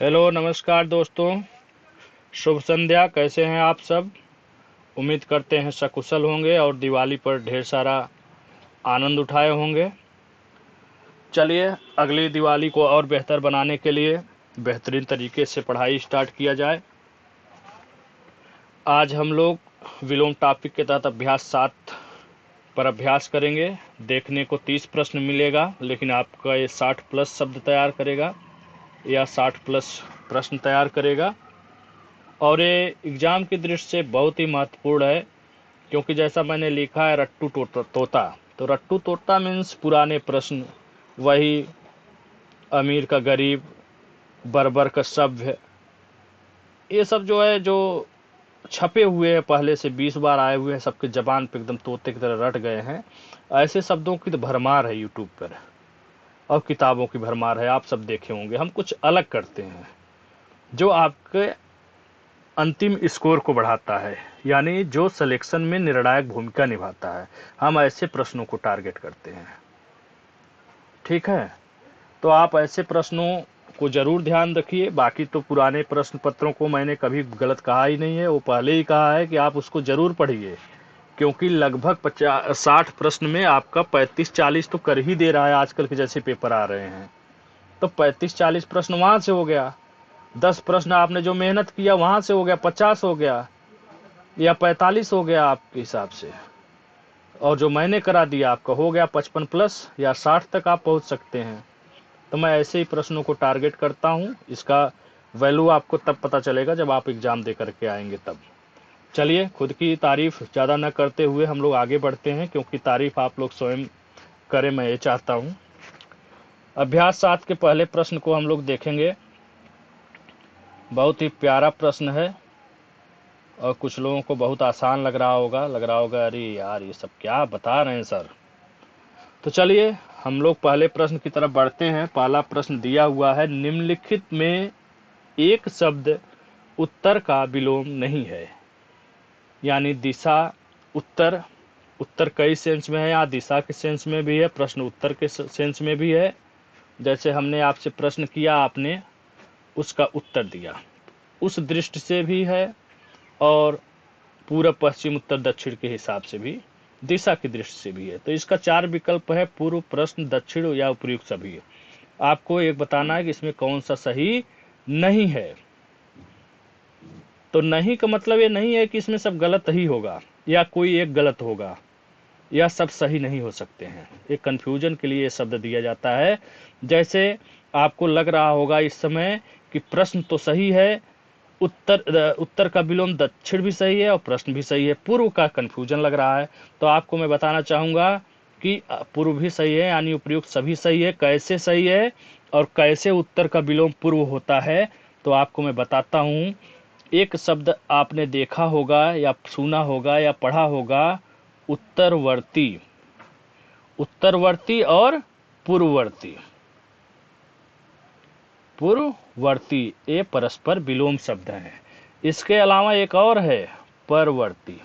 Hello नमस्कार दोस्तों। शुभ संध्या। कैसे हैं आप सब? उम्मीद करते हैं सकुशल होंगे और दिवाली पर ढेर सारा आनंद उठाए होंगे। चलिए, अगली दिवाली को और बेहतर बनाने के लिए बेहतरीन तरीके से पढ़ाई स्टार्ट किया जाए। आज हम लोग विलोम टॉपिक के तहत अभ्यास 7 पर अभ्यास करेंगे। देखने को 30 प्रश्न मिलेगा, लेकिन आपका ये 60 प्लस शब्द तैयार करेगा या 60 प्लस प्रश्न तैयार करेगा। और ये एग्ज़ाम की दृष्टि से बहुत ही महत्वपूर्ण है, क्योंकि जैसा मैंने लिखा है रट्टू तोता, तो रट्टू तोता मीन्स पुराने प्रश्न, वही अमीर का गरीब, बर्बर का सभ्य, ये सब जो है जो छपे हुए हैं, पहले से 20 बार आए हुए हैं, सबके जबान पे एकदम तोते की तरह रट गए हैं। ऐसे शब्दों की तो भरमार है यूट्यूब पर, और किताबों की भरमार है, आप सब देखे होंगे। हम कुछ अलग करते हैं जो आपके अंतिम स्कोर को बढ़ाता है, यानी जो सिलेक्शन में निर्णायक भूमिका निभाता है। हम ऐसे प्रश्नों को टारगेट करते हैं, ठीक है? तो आप ऐसे प्रश्नों को जरूर ध्यान रखिए। बाकी तो पुराने प्रश्न पत्रों को मैंने कभी गलत कहा ही नहीं है, वो पहले ही कहा है कि आप उसको जरूर पढ़िए, क्योंकि लगभग 60 प्रश्न में आपका 35-40 तो कर ही दे रहा है। आजकल के जैसे पेपर आ रहे हैं तो 35-40 प्रश्न वहां से हो गया, 10 प्रश्न आपने जो मेहनत किया वहां से हो गया, 50 हो गया या 45 हो गया आपके हिसाब से, और जो मैंने करा दिया आपका हो गया 55 प्लस या 60 तक आप पहुंच सकते हैं। तो मैं ऐसे ही प्रश्नों को टारगेट करता हूं। इसका वैल्यू आपको तब पता चलेगा जब आप एग्जाम दे करके आएंगे तब। चलिए, खुद की तारीफ ज़्यादा न करते हुए हम लोग आगे बढ़ते हैं, क्योंकि तारीफ आप लोग स्वयं करें, मैं ये चाहता हूं। अभ्यास 7 के पहले प्रश्न को हम लोग देखेंगे। बहुत ही प्यारा प्रश्न है और कुछ लोगों को बहुत आसान लग रहा होगा अरे यार ये सब क्या बता रहे हैं सर। तो चलिए हम लोग पहले प्रश्न की तरफ बढ़ते हैं। पहला प्रश्न दिया हुआ है, निम्नलिखित में एक शब्द उत्तर का विलोम नहीं है। यानी दिशा, उत्तर। उत्तर कई सेंस में है, यहाँ दिशा के सेंस में भी है, प्रश्न उत्तर के सेंस में भी है। जैसे हमने आपसे प्रश्न किया, आपने उसका उत्तर दिया, उस दृष्टि से भी है, और पूर्व पश्चिम उत्तर दक्षिण के हिसाब से भी, दिशा की दृष्टि से भी है। तो इसका 4 विकल्प है, पूर्व, प्रश्न, दक्षिण या उपयुक्त सभी। आपको एक बताना है कि इसमें कौन सा सही नहीं है। तो नहीं का मतलब ये नहीं है कि इसमें सब गलत ही होगा या कोई एक गलत होगा या सब सही नहीं हो सकते हैं। एक कंफ्यूजन के लिए ये शब्द दिया जाता है। जैसे आपको लग रहा होगा इस समय कि प्रश्न तो सही है, उत्तर का विलोम दक्षिण भी सही है और प्रश्न भी सही है, पूर्व का कंफ्यूजन लग रहा है। तो आपको मैं बताना चाहूंगा कि पूर्व भी सही है, यानी उपयुक्त सभी सही है। कैसे सही है और कैसे उत्तर का विलोम पूर्व होता है, तो आपको मैं बताता हूं। एक शब्द आपने देखा होगा या सुना होगा या पढ़ा होगा, उत्तरवर्ती। उत्तरवर्ती और पूर्ववर्ती। पूर्ववर्ती ये परस्पर विलोम शब्द हैं। इसके अलावा एक और है, परवर्ती।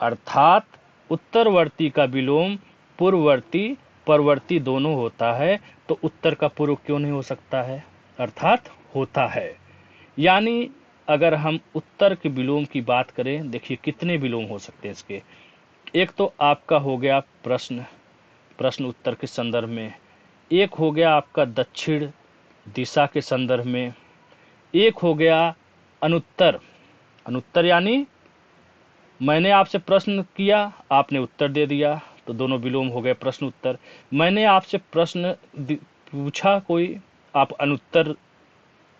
अर्थात उत्तरवर्ती का विलोम पूर्ववर्ती, परवर्ती दोनों होता है। तो उत्तर का पूर्व क्यों नहीं हो सकता है? अर्थात होता है। यानी अगर हम उत्तर के विलोम की बात करें, देखिए कितने विलोम हो सकते हैं इसके। एक तो आपका हो गया प्रश्न, प्रश्न उत्तर के संदर्भ में। एक हो गया आपका दक्षिण, दिशा के संदर्भ में। एक हो गया अनुत्तर। अनुत्तर यानी मैंने आपसे प्रश्न किया, आपने उत्तर दे दिया, तो दोनों विलोम हो गए, प्रश्न उत्तर। मैंने आपसे प्रश्न पूछा कोई, आप अनुत्तर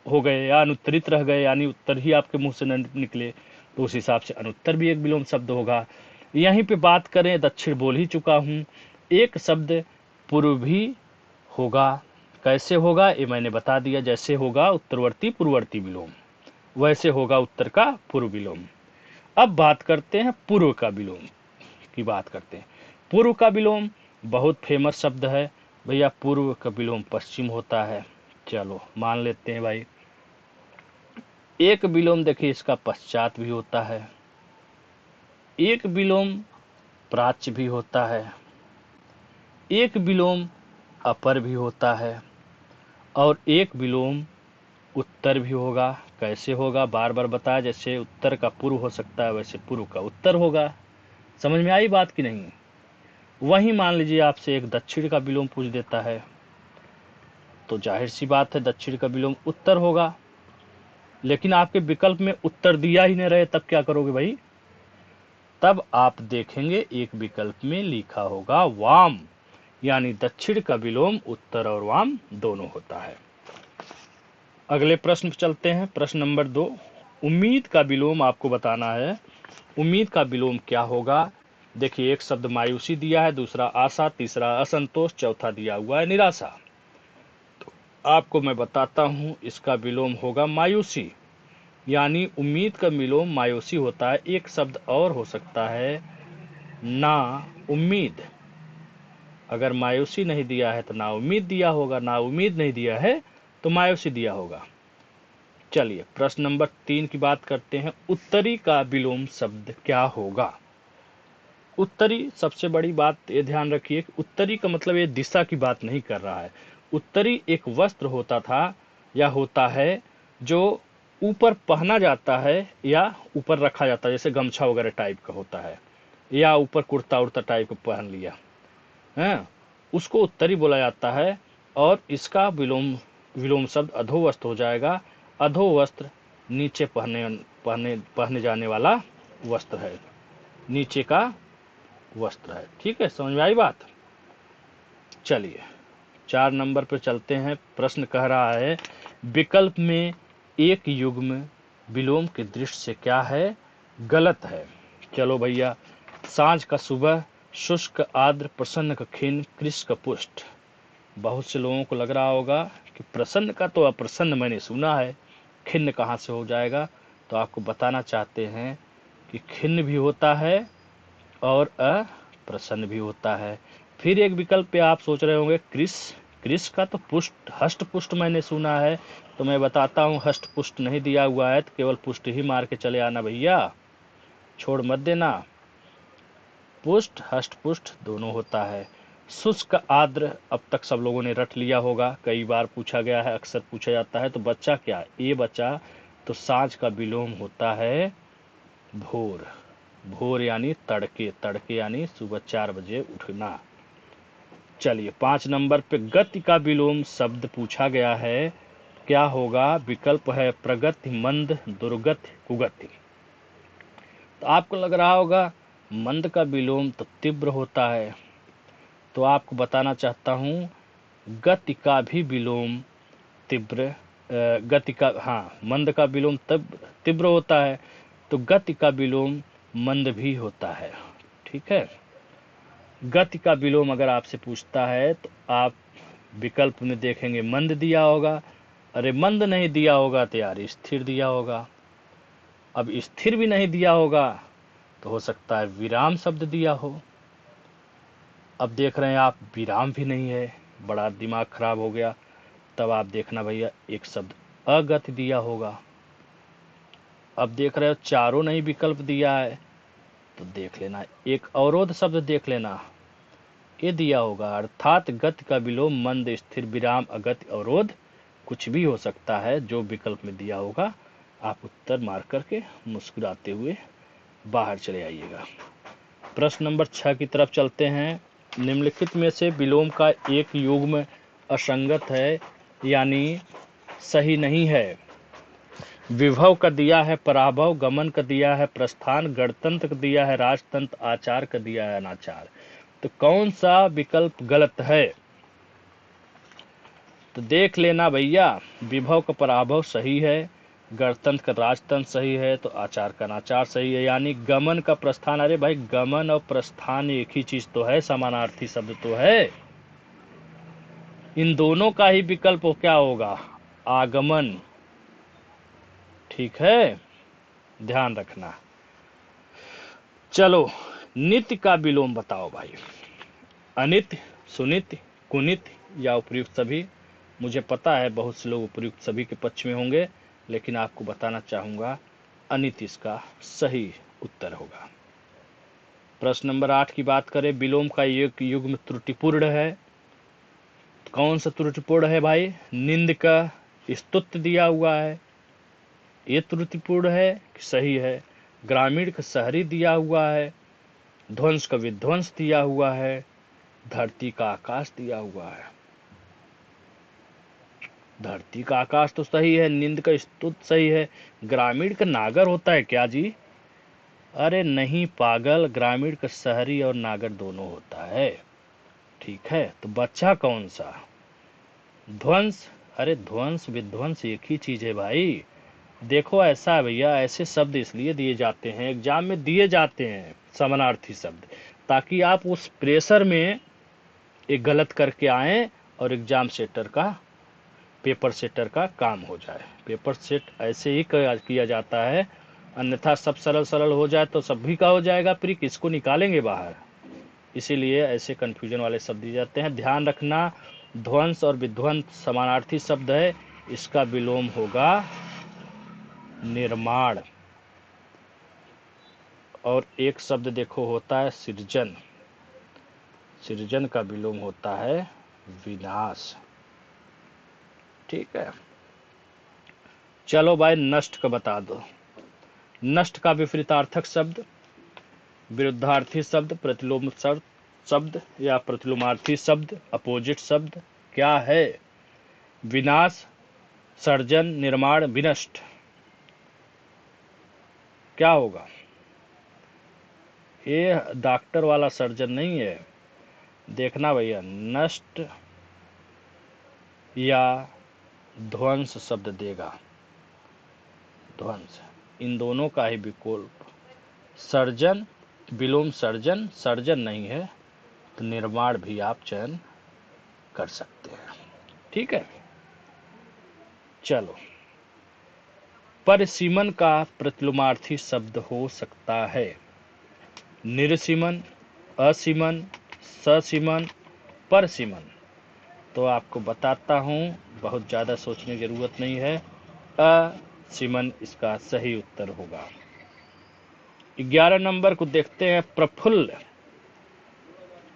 हो गए या अनुत्तरित रह गए, यानी उत्तर ही आपके मुंह से न निकले, तो उस हिसाब से अनुत्तर भी एक विलोम शब्द होगा। यहीं पे बात करें, दक्षिण बोल ही चुका हूं। एक शब्द पूर्व भी होगा। कैसे होगा ये मैंने बता दिया। जैसे होगा उत्तरवर्ती पूर्ववर्ती विलोम, वैसे होगा उत्तर का पूर्व विलोम। अब बात करते हैं पूर्व का विलोम की बात करते हैं। पूर्व का विलोम बहुत फेमस शब्द है भैया। पूर्व का विलोम पश्चिम होता है। चलो मान लेते हैं भाई। एक विलोम देखिए इसका पश्चात भी होता है, एक विलोम प्राच्य भी होता है, एक विलोम अपर भी होता है, और एक विलोम उत्तर भी होगा। कैसे होगा, बार बार बताया, जैसे उत्तर का पूर्व हो सकता है वैसे पूर्व का उत्तर होगा। समझ में आई बात कि नहीं? वहीं मान लीजिए आपसे एक दक्षिण का विलोम पूछ देता है, तो जाहिर सी बात है दक्षिण का विलोम उत्तर होगा। लेकिन आपके विकल्प में उत्तर दिया ही नहीं रहे, तब क्या करोगे भाई? तब आप देखेंगे एक विकल्प में लिखा होगा वाम, यानी दक्षिण का विलोम उत्तर और वाम दोनों होता है। अगले प्रश्न पर चलते हैं। प्रश्न नंबर 2, उम्मीद का विलोम आपको बताना है। उम्मीद का विलोम क्या होगा? देखिए, एक शब्द मायूसी दिया है, दूसरा आशा, तीसरा असंतोष, चौथा दिया हुआ है निराशा। तो आपको मैं बताता हूं, इसका विलोम होगा मायूसी, यानी उम्मीद का विलोम मायूसी होता है। एक शब्द और हो सकता है ना उम्मीद। अगर मायूसी नहीं दिया है तो ना उम्मीद दिया होगा, ना उम्मीद नहीं दिया है तो मायूसी दिया होगा। चलिए प्रश्न नंबर 3 की बात करते हैं। उत्तरी का विलोम शब्द क्या होगा? उत्तरी, सबसे बड़ी बात ये ध्यान रखिए कि उत्तरी का मतलब ये दिशा की बात नहीं कर रहा है। उत्तरी एक वस्त्र होता था या होता है जो ऊपर पहना जाता है या ऊपर रखा जाता है, जैसे गमछा वगैरह टाइप का होता है, या ऊपर कुर्ता उर्ता टाइप का पहन लिया है, उसको उत्तरी बोला जाता है। और इसका विलोम विलोम शब्द अधोवस्त्र हो जाएगा। अधोवस्त्र नीचे पहने पहने पहने जाने वाला वस्त्र है, नीचे का वस्त्र है। ठीक है, समझ में आई बात? चलिए 4 नंबर पर चलते हैं। प्रश्न कह रहा है विकल्प में एक युग्म विलोम की दृष्टि से क्या है गलत है? चलो भैया, सांझ का सुबह, शुष्क आर्द्र, प्रसन्न का खिन्न, कृष का पुष्ट। बहुत से लोगों को लग रहा होगा कि प्रसन्न का तो अप्रसन्न मैंने सुना है, खिन्न कहाँ से हो जाएगा? तो आपको बताना चाहते हैं कि खिन्न भी होता है और अप्रसन्न भी होता है। फिर एक विकल्प पे आप सोच रहे होंगे कृष, कृष का तो पुष्ट हष्ट पुष्ट मैंने सुना है। तो मैं बताता हूँ, हष्ट पुष्ट नहीं दिया हुआ है तो केवल पुष्ट ही मार के चले आना भैया, छोड़ मत देना। पुष्ट हष्ट पुष्ट दोनों होता है। शुष्क आर्द्र अब तक सब लोगों ने रट लिया होगा, कई बार पूछा गया है, अक्सर पूछा जाता है। तो बच्चा क्या, ये बच्चा तो सांझ का विलोम होता है भोर। भोर यानी तड़के, तड़के यानी सुबह 4 बजे उठना। चलिए 5 नंबर पे गति का विलोम शब्द पूछा गया है, क्या होगा? विकल्प है प्रगति, मंद, दुर्गति, कुगति। तो आपको लग रहा होगा मंद का विलोम तो तीव्र होता है, तो आपको बताना चाहता हूँ गति का भी विलोम तीव्र, गति का, हाँ, मंद का विलोम तीव्र होता है, तो गति का विलोम मंद भी होता है। ठीक है, गति का विलोम अगर आपसे पूछता है तो आप विकल्प में देखेंगे मंद दिया होगा। अरे मंद नहीं दिया होगा तो यार स्थिर दिया होगा। अब स्थिर भी नहीं दिया होगा तो हो सकता है विराम शब्द दिया हो। अब देख रहे हैं आप विराम भी नहीं है, बड़ा दिमाग खराब हो गया। तब आप देखना भैया एक शब्द अगति दिया होगा। अब देख रहे हो चारों नहीं विकल्प दिया है, तो देख लेना एक अवरोध शब्द देख लेना, ये दिया होगा। अर्थात गति का विलोम मंद, स्थिर, विराम, अगति, अवरोध कुछ भी हो सकता है। जो विकल्प में दिया होगा आप उत्तर मार करके मुस्कुराते हुए बाहर चले आइएगा। प्रश्न नंबर 6 की तरफ चलते हैं। निम्नलिखित में से विलोम का एक युग्म असंगत है यानी सही नहीं है। विभव का दिया है पराभव, गमन का दिया है प्रस्थान, गणतंत्र का दिया है राजतंत्र, आचार का दिया है अनाचार। तो कौन सा विकल्प गलत है? तो देख लेना भैया, विभव का पराभव सही है, गणतंत्र का राजतंत्र सही है, तो आचार का अनाचार सही है। यानी गमन का प्रस्थान, अरे भाई गमन और प्रस्थान एक ही चीज तो है, समानार्थी शब्द तो है। इन दोनों का ही विकल्प क्या होगा? आगमन। ठीक है, ध्यान रखना। चलो नित्य का विलोम बताओ भाई। अनित्य, सुनित्य, कुनित्य या उपयुक्त सभी? मुझे पता है बहुत से लोग उपयुक्त सभी के पक्ष में होंगे, लेकिन आपको बताना चाहूंगा अनित्य इसका सही उत्तर होगा। प्रश्न नंबर 8 की बात करें, विलोम का युग्म त्रुटिपूर्ण है। कौन सा त्रुटिपूर्ण है भाई? निंद का, स्तुत्य दिया हुआ है, ये त्रुटिपूर्ण है कि सही है। ग्रामीण का शहरी दिया हुआ है, ध्वंस का विध्वंस दिया हुआ है, धरती का आकाश दिया हुआ है। धरती का आकाश तो सही है, नींद का स्तुत सही है। ग्रामीण का नागर होता है क्या जी? अरे नहीं पागल, ग्रामीण का शहरी और नागर दोनों होता है। ठीक है, तो बच्चा कौन सा? ध्वंस। अरे ध्वंस विध्वंस एक ही चीज है भाई। देखो ऐसा है भैया, ऐसे शब्द इसलिए दिए जाते हैं, एग्जाम में दिए जाते हैं समानार्थी शब्द, ताकि आप उस प्रेशर में एक गलत करके आए और एग्जाम सेटर का, पेपर सेटर का काम हो जाए। पेपर सेट ऐसे ही किया जाता है, अन्यथा सब सरल सरल हो जाए तो सभी का हो जाएगा, फिर किसको निकालेंगे बाहर। इसीलिए ऐसे कंफ्यूजन वाले शब्द दिए जाते हैं। ध्यान रखना, ध्वंस और विध्वंस समानार्थी शब्द है, इसका विलोम होगा निर्माण। और एक शब्द देखो होता है सृजन, सृजन का विलोम होता है विनाश। ठीक है, चलो भाई नष्ट का बता दो। नष्ट का विपरीतार्थक शब्द, विरुद्धार्थी शब्द, प्रतिलोम शब्द या प्रतिलोमार्थी शब्द, अपोजिट शब्द क्या है? विनाश, सर्जन, निर्माण, विनष्ट। क्या होगा? ये डॉक्टर वाला सर्जन नहीं है। देखना भैया, नष्ट या ध्वंस शब्द देगा, ध्वंस, इन दोनों का ही विकल्प। सर्जन, विलोम सर्जन, सर्जन नहीं है तो निर्माण भी आप चयन कर सकते हैं। ठीक है, चलो। परिसीमन का प्रतिलोमार्थी शब्द हो सकता है निर्सीमन, असीमन, ससीमन, परसीमन। तो आपको बताता हूं, बहुत ज्यादा सोचने की जरूरत नहीं है। असीमन इसका सही उत्तर होगा। 11 नंबर को देखते हैं। प्रफुल्ल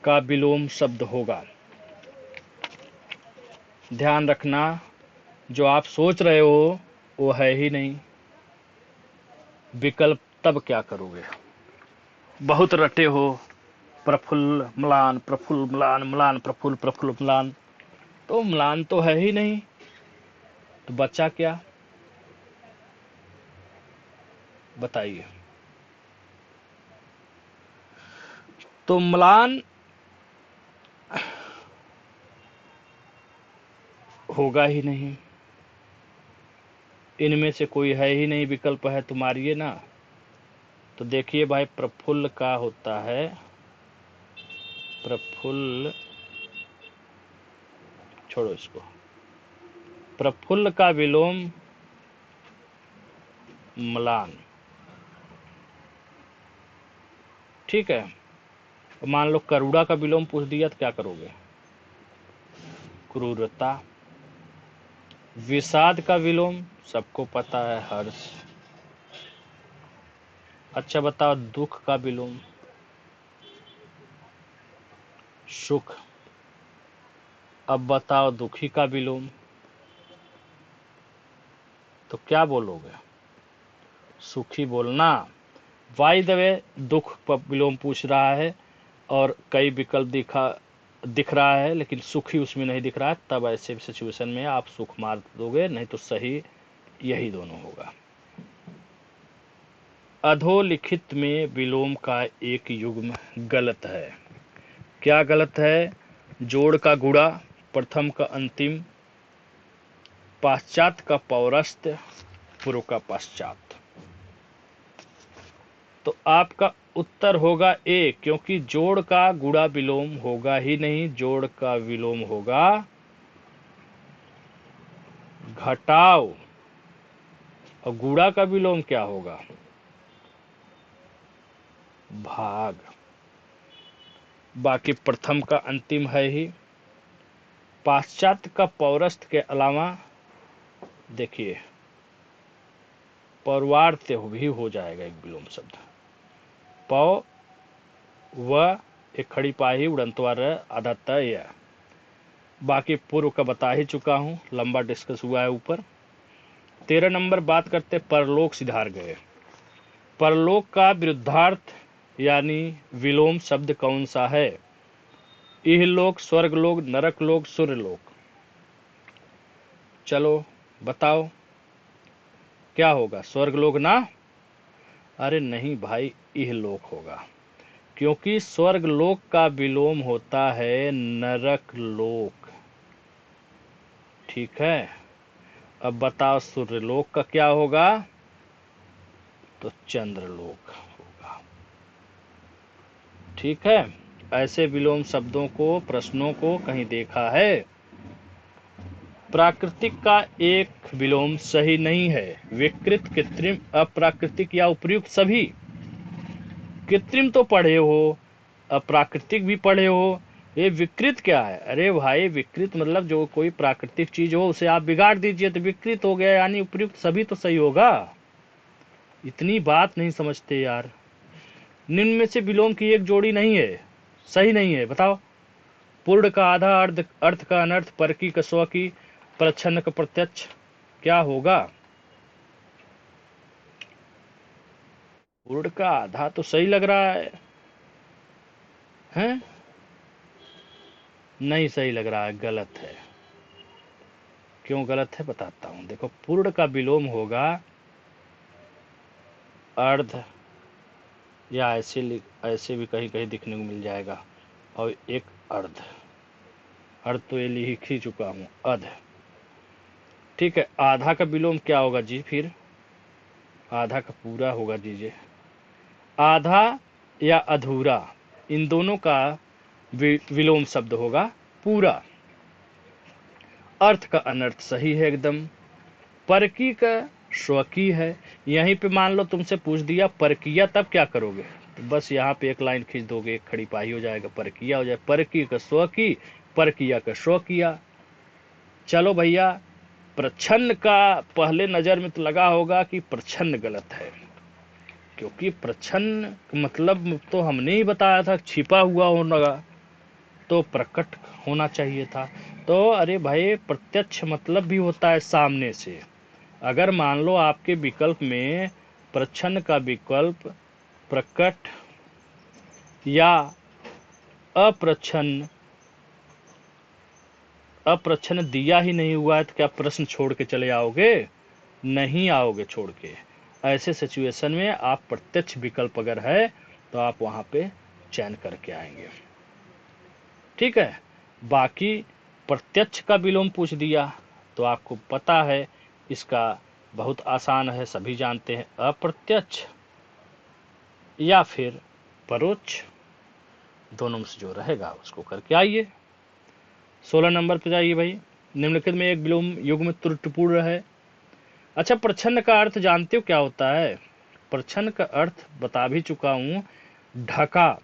का विलोम शब्द होगा। ध्यान रखना, जो आप सोच रहे हो वो है ही नहीं। विकल्प तब क्या करोगे? बहुत रटे हो, प्रफुल्ल म्लान, प्रफुल्ल म्लान, म्लान प्रफुल्ल, प्रफुल्ल म्लान, तो म्लान तो है ही नहीं, तो बचा क्या? बताइए। तो म्लान होगा ही नहीं, इनमें से कोई है ही नहीं, विकल्प है तो मारिए ना। तो देखिए भाई, प्रफुल्ल का होता है, प्रफुल्ल, छोड़ो इसको, प्रफुल्ल का विलोम म्लान। ठीक है, मान लो करुणा का विलोम पूछ दिया तो क्या करोगे? क्रूरता। विषाद का विलोम सबको पता है हर्ष। अच्छा बताओ, दुख का विलोम? सुख। अब बताओ दुखी का विलोम? तो क्या बोलोगे? सुखी बोलना। बाय द वे, दुख का विलोम पूछ रहा है और कई विकल्प दिख रहा है, लेकिन सुखी उसमें नहीं दिख रहा है, तब ऐसे सिचुएशन में आप सुख मार दोगे, नहीं तो सही यही दोनों होगा। अधोलिखित में विलोम का एक युग्म गलत है। क्या गलत है? जोड़ का गुणा, प्रथम का अंतिम, पाश्चात का पौरस्त्य, पूर्व का पश्चात। तो आपका उत्तर होगा ए, क्योंकि जोड़ का गुणा विलोम होगा ही नहीं, जोड़ का विलोम होगा घटाव, और गुणा का विलोम क्या होगा? भाग। बाकी प्रथम का अंतिम है ही। पाश्चात्य का पौरस्थ के अलावा देखिए पौर्वार्त्य भी हो जाएगा एक विलोम शब्द। पौ व एक खड़ी पाही उड़ंतवार आधा तय, बाकी पूर्व का बता ही चुका हूँ, लंबा डिस्कस हुआ है ऊपर। 13 नंबर बात करते परलोक सिधार गए। परलोक का विरुद्धार्थ यानी विलोम शब्द कौन सा है? इहलोक, स्वर्गलोक, नरकलोक, सूर्यलोक। चलो बताओ क्या होगा? स्वर्गलोक ना? अरे नहीं भाई, इहलोक होगा, क्योंकि स्वर्गलोक का विलोम होता है नरकलोक। ठीक है, अब बताओ सूर्यलोक का क्या होगा? तो चंद्रलोक होगा। ठीक है, ऐसे विलोम शब्दों को, प्रश्नों को कहीं देखा है? प्राकृतिक का एक विलोम सही नहीं है। विकृत, कृत्रिम, अप्राकृतिक या उपर्युक्त सभी। कृत्रिम तो पढ़े हो, अप्राकृतिक भी पढ़े हो, ये विकृत क्या है? अरे भाई, विकृत मतलब जो कोई प्राकृतिक चीज हो उसे आप बिगाड़ दीजिए तो विकृत हो गया, यानी उपर्युक्त सभी तो सही होगा। इतनी बात नहीं समझते यार। निम्न में से विलोम की एक जोड़ी नहीं है, सही नहीं है, बताओ। पूर्ण का आधा, अर्थ का अनर्थ, परकी का स्वकी, प्रच्छन्न का प्रत्यक्ष। क्या होगा? पूर्ण का आधा तो सही लग रहा है, हैं? नहीं सही लग रहा है, गलत है। क्यों गलत है बताता हूं। देखो, पूर्ण का विलोम होगा अर्ध, या ऐसे भी कहीं कहीं दिखने को मिल जाएगा, और एक अर्ध। अर्ध तो ये लिख ही चुका हूं, अध। ठीक है, आधा का विलोम क्या होगा जी? फिर आधा का पूरा होगा दीजिए। आधा या अधूरा, इन दोनों का विलोम शब्द होगा पूरा। अर्थ का अनर्थ सही है एकदम। परकी का स्वकी है। यहीं पे मान लो तुमसे पूछ दिया परकिया, तब क्या करोगे? तो बस यहाँ पे एक लाइन खींच दोगे, एक खड़ी पाही हो जाएगा, परकिया हो जाए। परकी का स्वकी, परकिया का स्वकिया। चलो भैया, प्रच्छन्न का पहले नजर में तो लगा होगा कि प्रच्छन्न गलत है, क्योंकि प्रच्छन्न मतलब तो हमने ही बताया था छिपा हुआ होगा, तो प्रकट होना चाहिए था। तो अरे भाई, प्रत्यक्ष मतलब भी होता है सामने से। अगर मान लो आपके विकल्प में प्रच्छन्न का विकल्प प्रकट या अप्रच्छन्न अप्रच्छन्न दिया ही नहीं हुआ है, तो क्या प्रश्न छोड़ के चले आओगे? नहीं आओगे छोड़ के। ऐसे सिचुएशन में आप प्रत्यक्ष विकल्प अगर है तो आप वहां पे चयन करके आएंगे। ठीक है, बाकी प्रत्यक्ष का विलोम पूछ दिया तो आपको पता है, इसका बहुत आसान है, सभी जानते हैं, अप्रत्यक्ष या फिर परोक्ष, दोनों में से जो रहेगा उसको करके आइए। 16 नंबर पे जाइए भाई। निम्नलिखित में एक विलोम युग्म त्रुटिपूर्ण है। अच्छा, प्रच्छन्न का अर्थ जानते हो क्या होता है? प्रच्छन्न का अर्थ बता भी चुका हूं, ढका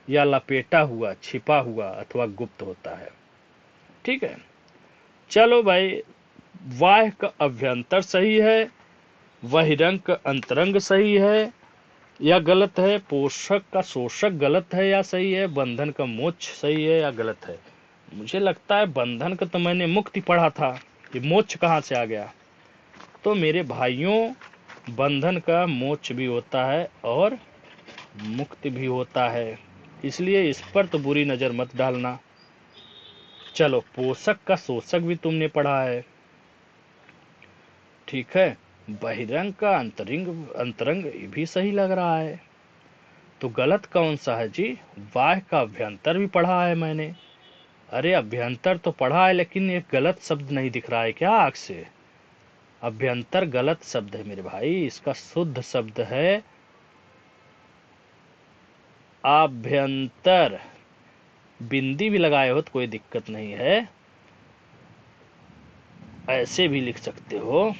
या लपेटा हुआ, छिपा हुआ अथवा गुप्त होता है। ठीक है, चलो भाई, बाह्य का अभ्यंतर सही है, बहिरंग का अंतरंग सही है या गलत है, पोषक का शोषक गलत है या सही है, बंधन का मोक्ष सही है या गलत है। मुझे लगता है बंधन का तो मैंने मुक्ति पढ़ा था, ये मोक्ष कहाँ से आ गया? तो मेरे भाइयों, बंधन का मोक्ष भी होता है और मुक्ति भी होता है, इसलिए इस पर तो बुरी नजर मत डालना। चलो, पोषक का शोषक भी तुमने पढ़ा है, ठीक है। बहिरंग का अंतरंग भी सही लग रहा है, तो गलत कौन सा है जी? बाह्य का अभ्यंतर भी पढ़ा है मैंने। अरे अभ्यंतर तो पढ़ा है, लेकिन एक गलत शब्द नहीं दिख रहा है क्या आग से? अभ्यंतर गलत शब्द है मेरे भाई, इसका शुद्ध शब्द है आभ्यंतर। बिंदी भी लगाए हो तो कोई दिक्कत नहीं है, ऐसे भी लिख सकते हो,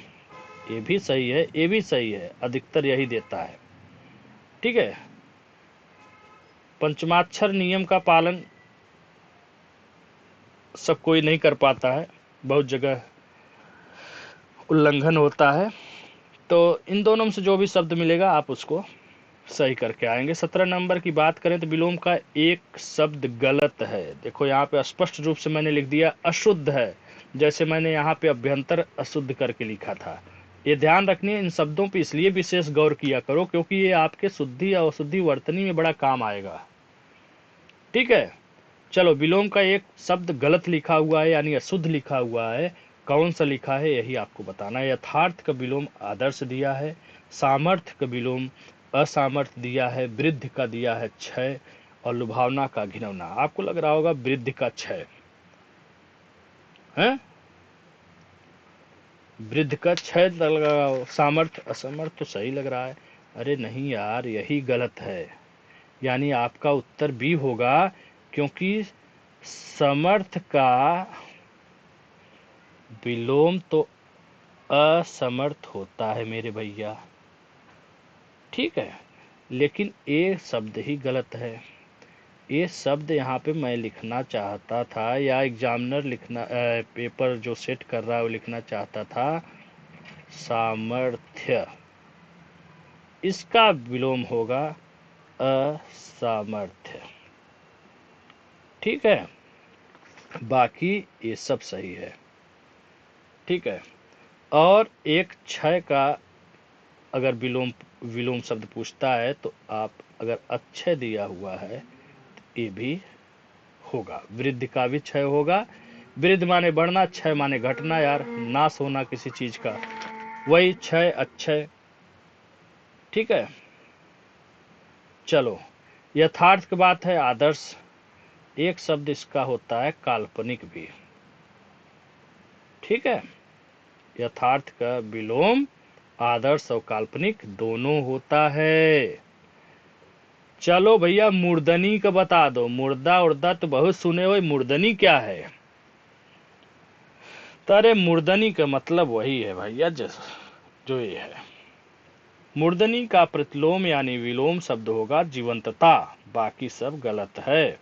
ये भी सही है, ये भी सही है, अधिकतर यही देता है। ठीक है, पंचमाक्षर नियम का पालन सब कोई नहीं कर पाता है, बहुत जगह उल्लंघन होता है। तो इन दोनों में से जो भी शब्द मिलेगा आप उसको सही करके आएंगे। 17 नंबर की बात करें तो विलोम का एक शब्द गलत है। देखो यहाँ पे स्पष्ट रूप से मैंने लिख दिया अशुद्ध है, जैसे मैंने यहाँ पे अभ्यंतर अशुद्ध करके लिखा था। ये ध्यान रखनी है, इन शब्दों पे इसलिए विशेष गौर किया करो क्योंकि ये आपके शुद्धि या अशुद्धि वर्तनी में बड़ा काम आएगा। ठीक है, चलो विलोम का एक शब्द गलत लिखा हुआ है यानी अशुद्ध लिखा हुआ है, कौन सा लिखा है यही आपको बताना है। यथार्थ का विलोम आदर्श दिया है, सामर्थ्य का विलोम असामर्थ्य दिया है, वृद्ध का दिया है क्षय, और लुभावना का घिनौना। आपको लग रहा होगा वृद्ध का क्षय है, वृद्ध का क्षय लग रहा हो, सामर्थ्य असमर्थ तो सही लग रहा है। अरे नहीं यार, यही गलत है, यानी आपका उत्तर बी होगा, क्योंकि समर्थ का विलोम तो असमर्थ होता है मेरे भैया। ठीक है, लेकिन ये शब्द ही गलत है। ये शब्द यहाँ पे मैं लिखना चाहता था, या एग्जामिनर लिखना पेपर जो सेट कर रहा है वो लिखना चाहता था सामर्थ्य, इसका विलोम होगा असामर्थ्य। ठीक है, बाकी ये सब सही है। ठीक है, और एक क्षय का अगर विलोम विलोम शब्द पूछता है तो आप अगर अक्षय दिया हुआ है तो ये भी होगा। वृद्ध का भी क्षय होगा। वृद्ध माने बढ़ना, क्षय माने घटना यार, नाश होना किसी चीज का, वही क्षय अक्षय। ठीक है, चलो यथार्थ की बात है आदर्श, एक शब्द इसका होता है काल्पनिक भी। ठीक है, यथार्थ का विलोम आदर्श और काल्पनिक दोनों होता है। चलो भैया मूर्धनी का बता दो, मुर्दा उर्दा तो बहुत सुने हो, मूर्धनी क्या है? तो अरे मूर्धनी का मतलब वही है भैया जो ये है। मूर्धनी का प्रतिलोम यानी विलोम शब्द होगा जीवंतता, बाकी सब गलत है।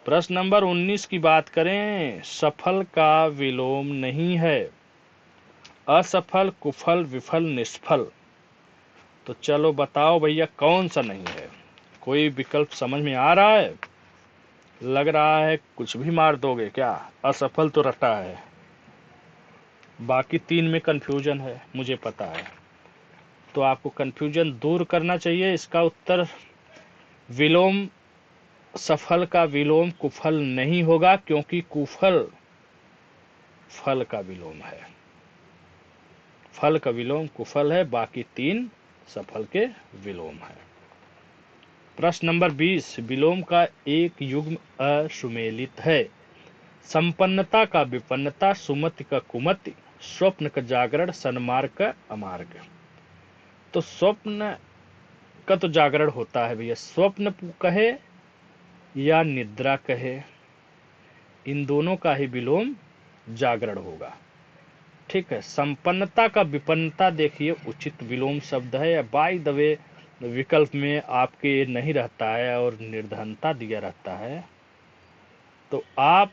प्रश्न नंबर 19 की बात करें, सफल का विलोम नहीं है, असफल कुफल विफल निष्फल। तो चलो बताओ भैया कौन सा नहीं है, कोई विकल्प समझ में आ रहा है? लग रहा है कुछ भी मार दोगे क्या? असफल तो रटा है, बाकी तीन में कंफ्यूजन है मुझे पता है, तो आपको कंफ्यूजन दूर करना चाहिए। इसका उत्तर विलोम, सफल का विलोम कुफल नहीं होगा, क्योंकि कुफल फल का विलोम है, फल का विलोम कुफल है, बाकी तीन सफल के विलोम है। प्रश्न नंबर 20, विलोम का एक युग्म असुमेलित है, संपन्नता का विपन्नता, सुमति का कुमति, स्वप्न का जागरण, सन्मार्ग का अमार्ग। तो स्वप्न का तो जागरण होता है भैया, स्वप्न कहे या निद्रा कहे, इन दोनों का ही विलोम जागरण होगा। ठीक है, संपन्नता का विपन्नता देखिए उचित विलोम शब्द है, या बाय द वे विकल्प में आपके नहीं रहता है और निर्धनता दिया रहता है, तो आप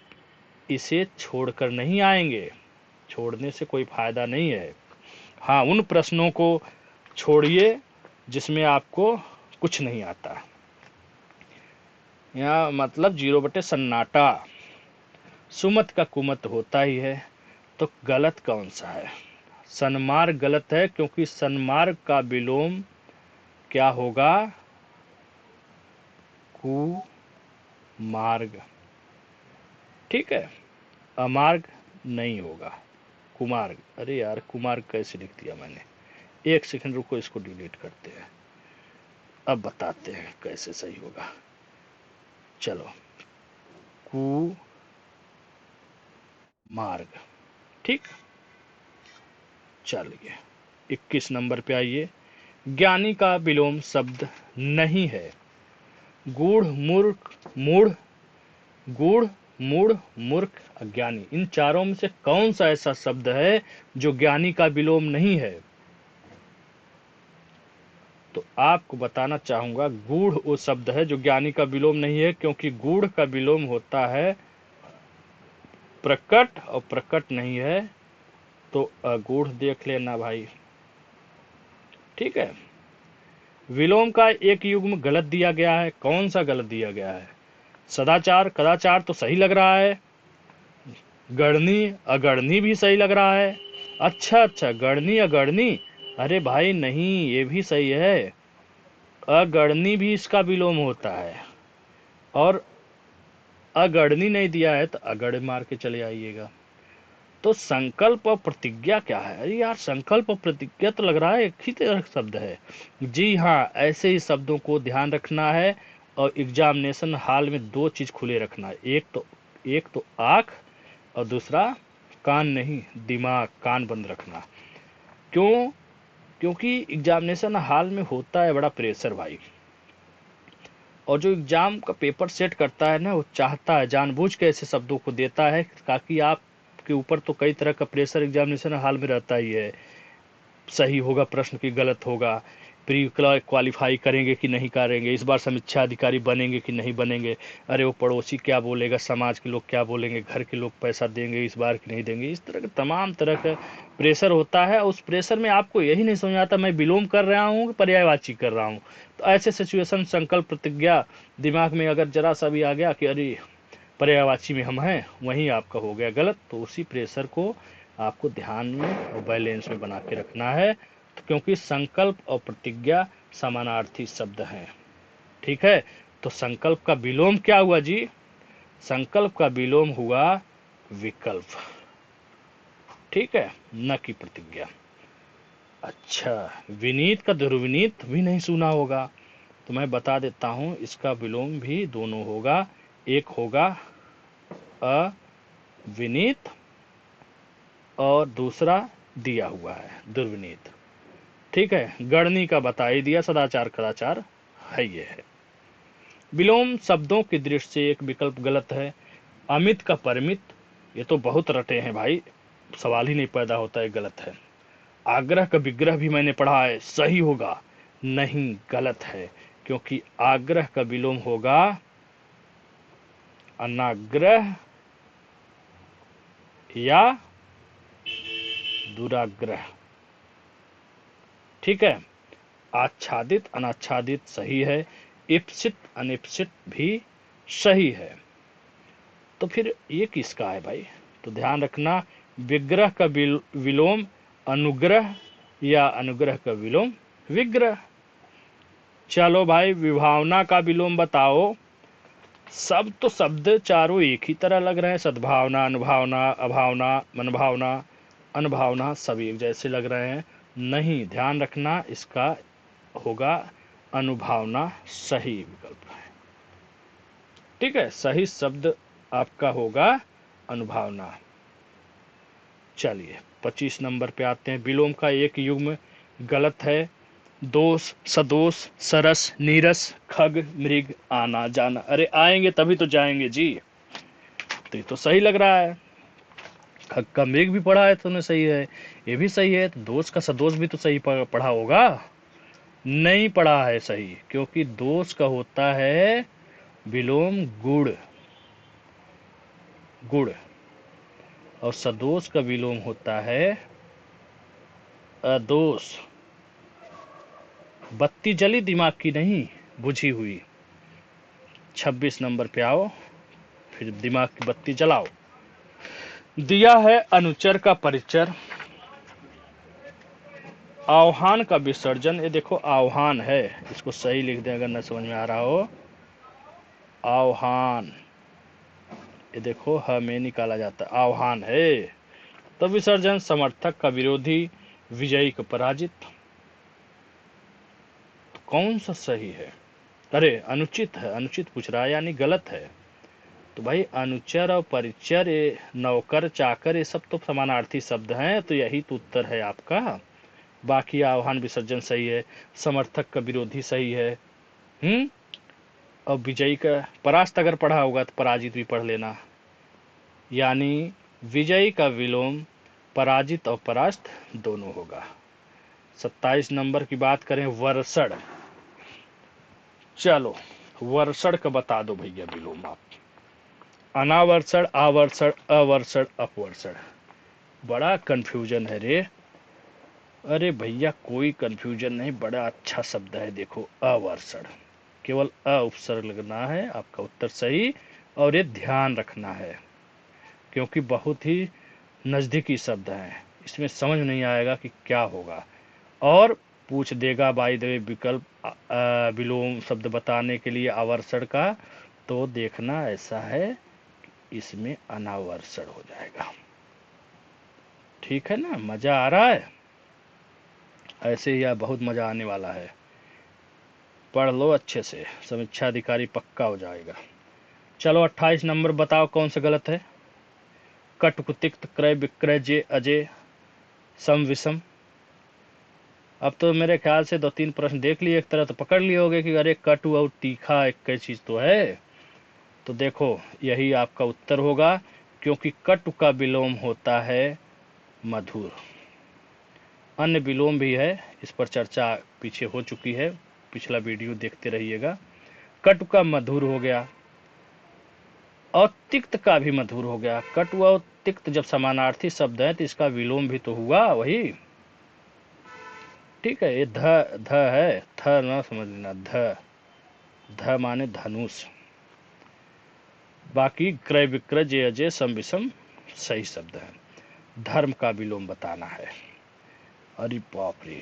इसे छोड़कर नहीं आएंगे, छोड़ने से कोई फायदा नहीं है। हाँ, उन प्रश्नों को छोड़िए जिसमें आपको कुछ नहीं आता, या मतलब 0/सन्नाटा। सुमत का कुमत होता ही है, तो गलत कौन सा है? सन्मार्ग गलत है, क्योंकि सन्मार्ग का विलोम क्या होगा? कुमार्ग। ठीक है, अमार्ग नहीं होगा, कुमार्ग। अरे यार कुमार्ग कैसे लिख दिया मैंने, एक सेकंड रुको, इसको डिलीट करते हैं, अब बताते हैं कैसे सही होगा। चलो, कुमार्ग। ठीक, चलिए 21 नंबर पे आइए। ज्ञानी का विलोम शब्द नहीं है, गूढ़ मूर्ख मूढ़, गूढ़ मूढ़ मूर्ख अज्ञानी, इन चारों में से कौन सा ऐसा शब्द है जो ज्ञानी का विलोम नहीं है? तो आपको बताना चाहूंगा, गूढ़ वो शब्द है जो ज्ञानी का विलोम नहीं है, क्योंकि गूढ़ का विलोम होता है प्रकट, और प्रकट नहीं है तो अगूढ़ देख लेना भाई। ठीक है, विलोम का एक युग्म गलत दिया गया है। कौन सा गलत दिया गया है? सदाचार, कदाचार तो सही लग रहा है। गणनी, अगणनी भी सही लग रहा है। अच्छा, गणनी अगणनी, अरे भाई नहीं, ये भी सही है। अगणनी भी इसका विलोम होता है, और अगणनी नहीं दिया है तो अगड़ मार के चले आइएगा। तो संकल्प और प्रतिज्ञा क्या है? अरे यार, संकल्प और प्रतिज्ञा तो लग रहा है एक ही तरह शब्द है। जी हाँ, ऐसे ही शब्दों को ध्यान रखना है, और एग्जामिनेशन हॉल में दो चीज खुले रखना है, एक तो आंख, और दूसरा कान नहीं, दिमाग, कान बंद रखना। क्यों? क्योंकि एग्जामिनेशन हॉल में होता है बड़ा प्रेशर भाई, और जो एग्जाम का पेपर सेट करता है ना, वो चाहता है, जानबूझ के ऐसे शब्दों को देता है ताकि आपके ऊपर तो कई तरह का प्रेशर एग्जामिनेशन हॉल में रहता ही है। सही होगा प्रश्न की गलत होगा, प्री क्वालिफाई करेंगे कि नहीं करेंगे, इस बार समीक्षा अधिकारी बनेंगे कि नहीं बनेंगे, अरे वो पड़ोसी क्या बोलेगा, समाज के लोग क्या बोलेंगे, घर के लोग पैसा देंगे इस बार कि नहीं देंगे। इस तरह के तमाम तरह का प्रेशर होता है। उस प्रेशर में आपको यही नहीं समझ आता मैं विलोम कर रहा हूँ कि पर्यायवाची कर रहा हूँ। तो ऐसे सिचुएशन संकल्प प्रतिज्ञा दिमाग में अगर जरा सा भी आ गया कि अरे पर्यायवाची में हम हैं, वहीं आपका हो गया गलत, तो उसी प्रेशर को आपको ध्यान में और बैलेंस में बना के रखना है, क्योंकि संकल्प और प्रतिज्ञा समानार्थी शब्द हैं। ठीक है, तो संकल्प का विलोम क्या हुआ जी? संकल्प का विलोम हुआ विकल्प। ठीक है, न कि प्रतिज्ञा। अच्छा, विनीत का दुर्विनीत भी नहीं सुना होगा, तो मैं बता देता हूं, इसका विलोम भी दोनों होगा। एक होगा अविनीत, और दूसरा दिया हुआ है दुर्विनीत। ठीक है, गणनी का बता ही दिया, सदाचार कदाचार है ये है। विलोम शब्दों की दृष्टि से एक विकल्प गलत है। अमित का परिमित, ये तो बहुत रटे हैं भाई, सवाल ही नहीं पैदा होता है, गलत है। आग्रह का विग्रह भी मैंने पढ़ा है, सही होगा, नहीं गलत है, क्योंकि आग्रह का विलोम होगा अनाग्रह या दुराग्रह। ठीक है, आच्छादित अनाच्छादित सही है, इप्सित अनिप्सित भी सही है। तो फिर ये किसका है भाई? तो ध्यान रखना, विग्रह का विलोम अनुग्रह, या अनुग्रह का विलोम विग्रह। चलो भाई, विभावना का विलोम बताओ। सब तो शब्द चारों एक ही तरह लग रहे हैं, सद्भावना, अनुभावना, अभावना, मनभावना, अनभावना, सब एक जैसे लग रहे हैं। नहीं, ध्यान रखना, इसका होगा अनुभावना सही विकल्प है। ठीक है, सही शब्द आपका होगा अनुभावना। चलिए 25 नंबर पे आते हैं। विलोम का एक युग्म गलत है। दोष, सदोष, सरस, नीरस, खग, मृग, आना जाना। अरे आएंगे तभी तो जाएंगे जी, तो ये तो सही लग रहा है। खग का मृग भी पढ़ा है तुमने, सही है, ये भी सही है। तो दोष का सदोष भी तो सही पढ़ा होगा। नहीं पढ़ा है सही, क्योंकि दोष का होता है विलोम गुड़, गुड़, और सदोष का विलोम होता है अदोष। बत्ती जली दिमाग की नहीं, बुझी हुई। 26 नंबर पे आओ, फिर दिमाग की बत्ती जलाओ। दिया है अनुचर का परिचर, आह्वान का विसर्जन। ये देखो आह्वान है, इसको सही लिख दें अगर न समझ में आ रहा हो। आह्वान, ये देखो ह में निकाला जाता है, आह्वान है। तो विसर्जन समर्थक का विरोधी, विजयी का पराजित। तो कौन सा सही है? अरे अनुचित है, अनुचित पूछ रहा है, यानी गलत है। तो भाई अनुचर और परिचर, नौकर चाकर, ये सब तो समानार्थी शब्द हैं, तो यही तो उत्तर है आपका। बाकी आह्वान विसर्जन सही है, समर्थक का विरोधी सही है। और विजयी का, परास्त अगर पढ़ा होगा तो पराजित भी पढ़ लेना, यानी विजयी का विलोम पराजित और परास्त दोनों होगा। 27 नंबर की बात करें, वर्षण। चलो वर्षण का बता दो भैया विलोम आप। अनावर्षण, आवर्षण, अवर्षण, अपवर्षण। बड़ा कंफ्यूजन है रे। अरे भैया कोई कंफ्यूजन नहीं, बड़ा अच्छा शब्द है। देखो अवर्षण, केवल अ उपसर्ग लगना है, आपका उत्तर सही। और ये ध्यान रखना है क्योंकि बहुत ही नज़दीकी शब्द है, इसमें समझ नहीं आएगा कि क्या होगा। और पूछ देगा बाय द वे विकल्प विलोम शब्द बताने के लिए आवर्षण का, तो देखना ऐसा है इसमें अनावर्षण हो जाएगा। ठीक है ना, मजा आ रहा है? ऐसे ही बहुत मजा आने वाला है। पढ़ लो अच्छे से, समीक्षा अधिकारी पक्का हो जाएगा। चलो 28 नंबर बताओ कौन सा गलत है। कट कुतिक्त क्रय विक्रय जे अजय सम विषम। अब तो मेरे ख्याल से 2-3 प्रश्न देख लिए, एक तरह तो पकड़ लिए होगे कि अरे कटु और तीखा एक कई चीज तो है। तो देखो यही आपका उत्तर होगा, क्योंकि कटु का विलोम होता है मधुर। अन्य विलोम भी है, इस पर चर्चा पीछे हो चुकी है, पिछला वीडियो देखते रहिएगा। कटु का मधुर हो गया, और तिक्त का भी मधुर हो गया। कटु और तिक्त जब समानार्थी शब्द है तो इसका विलोम भी तो हुआ वही। ठीक है, ये ध है, थ न समझ लेना, ध माने धनुष। बाकी क्रय विक्रय जे अजय सम विषम सही शब्द है। धर्म का विलोम बताना है। अरे बाप रे,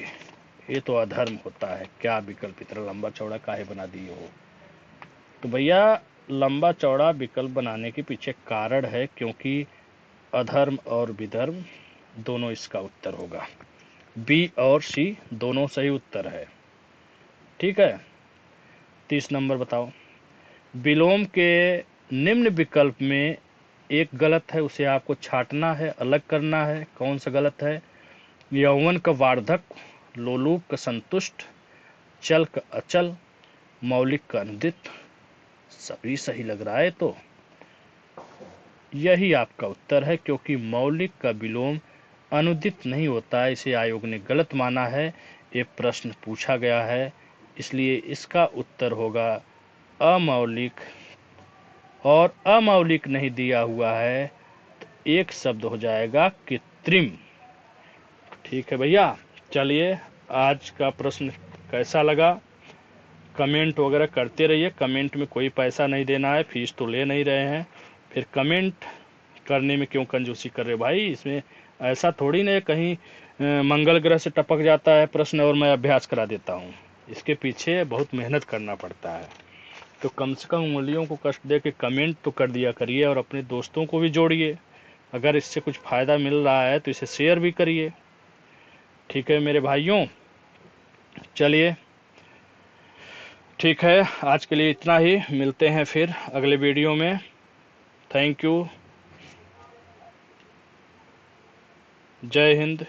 ये तो अधर्म होता है। क्या विकल्प इतना लंबा चौड़ा काहे बना दिए हो? तो भैया लंबा चौड़ा विकल्प बनाने के पीछे कारण है, क्योंकि अधर्म और विधर्म दोनों इसका उत्तर होगा। बी और सी दोनों सही उत्तर है। ठीक है, 30 नंबर बताओ। विलोम के निम्न विकल्प में एक गलत है, उसे आपको छांटना है, अलग करना है। कौन सा गलत है? यौवन का वार्धक, लोलुप का संतुष्ट, चल का अचल, मौलिक का अनुदित। सभी सही लग रहा है, तो यही आपका उत्तर है, क्योंकि मौलिक का विलोम अनुदित नहीं होता है, इसे आयोग ने गलत माना है। ये प्रश्न पूछा गया है, इसलिए इसका उत्तर होगा अमौलिक। और अमौलिक नहीं दिया हुआ है तो एक शब्द हो जाएगा कृत्रिम। ठीक है भैया, चलिए आज का प्रश्न कैसा लगा कमेंट वगैरह करते रहिए। कमेंट में कोई पैसा नहीं देना है, फीस तो ले नहीं रहे हैं, फिर कमेंट करने में क्यों कंजूसी कर रहे भाई? इसमें ऐसा थोड़ी ना कहीं मंगल ग्रह से टपक जाता है प्रश्न और मैं अभ्यास करा देता हूँ। इसके पीछे बहुत मेहनत करना पड़ता है। तो कम से कम उंगलियों को कष्ट दे के कमेंट तो कर दिया करिए, और अपने दोस्तों को भी जोड़िए। अगर इससे कुछ फ़ायदा मिल रहा है तो इसे शेयर भी करिए। ठीक है मेरे भाइयों, चलिए ठीक है, आज के लिए इतना ही। मिलते हैं फिर अगले वीडियो में। Thank you. जय हिंद।